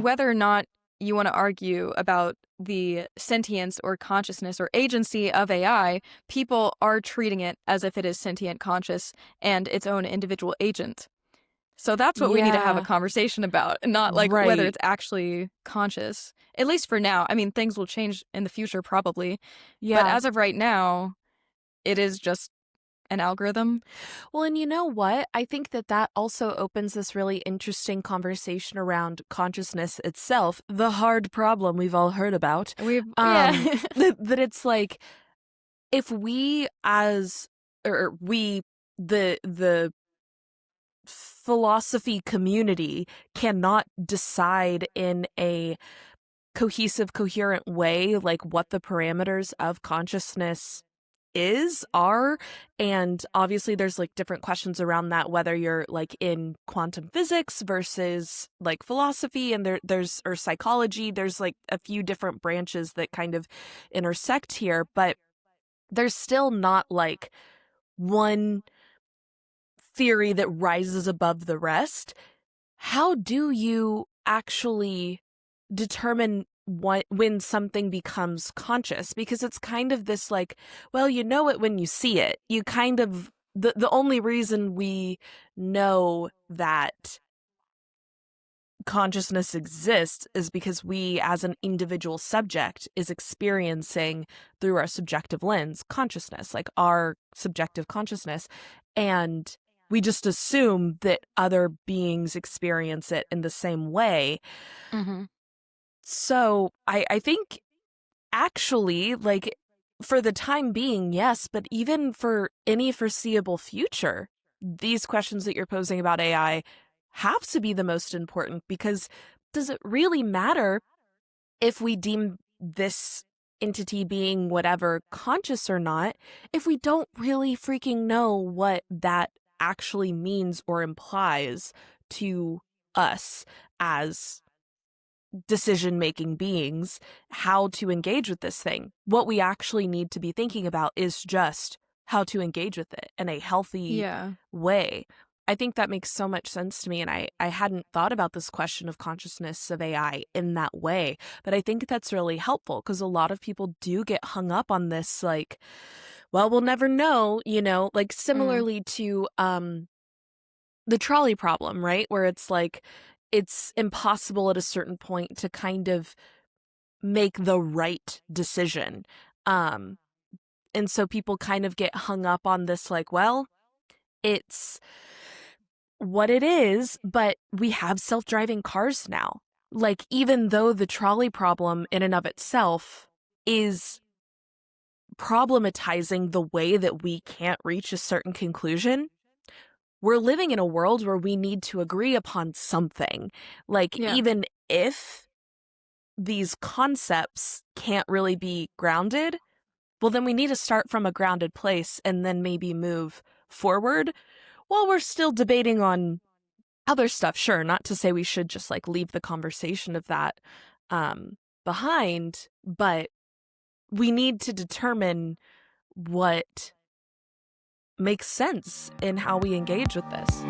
And whether or not you want to argue about the sentience or consciousness or agency of AI, people are treating it as if it is sentient, conscious, and its own individual agent. So that's what we need to have a Yeah. conversation about, and not like whether Right. it's actually conscious. At least for now. I mean, things will change in the future probably, but Yeah. as of right now, it is just an algorithm. Well, and you know what? I think that that also opens this really interesting conversation around consciousness itself, the hard problem we've all heard about. Yeah. That it's like, if we as, or we, the philosophy community cannot decide in a cohesive, coherent way, like what the parameters of consciousness are, and obviously there's like different questions around that, whether you're like in quantum physics versus like philosophy, and there's or psychology, there's like a few different branches that kind of intersect here, but there's still not like one theory that rises above the rest. How do you actually determine when something becomes conscious? Because it's kind of this like, well, you know it when you see it. You kind of, the only reason we know that consciousness exists is because we as an individual subject is experiencing through our subjective lens consciousness, like our subjective consciousness, and we just assume that other beings experience it in the same way. Mm-hmm. So I think actually, like, for the time being, yes, but even for any foreseeable future, these questions that you're posing about AI have to be the most important, because does it really matter if we deem this entity being whatever conscious or not, if we don't really freaking know what that actually means or implies to us as decision-making beings, how to engage with this thing? What we actually need to be thinking about is just how to engage with it in a healthy Yeah. way. I think that makes so much sense to me, and I hadn't thought about this question of consciousness of AI in that way, but I think that's really helpful, because a lot of people do get hung up on this, like, well, we'll never know, like Mm. similarly to the trolley problem, right? Where it's like, it's impossible at a certain point to kind of make the right decision. Um, and so people kind of get hung up on this, like, well, it's what it is, but we have self-driving cars now. Like, even though the trolley problem in and of itself is problematizing the way that we can't reach a certain conclusion, we're living in a world where we need to agree upon something. Like, Yeah. even if these concepts can't really be grounded, well, then we need to start from a grounded place and then maybe move forward while we're still debating on other stuff. Sure, not to say we should just like leave the conversation of that behind, but we need to determine what makes sense in how we engage with this.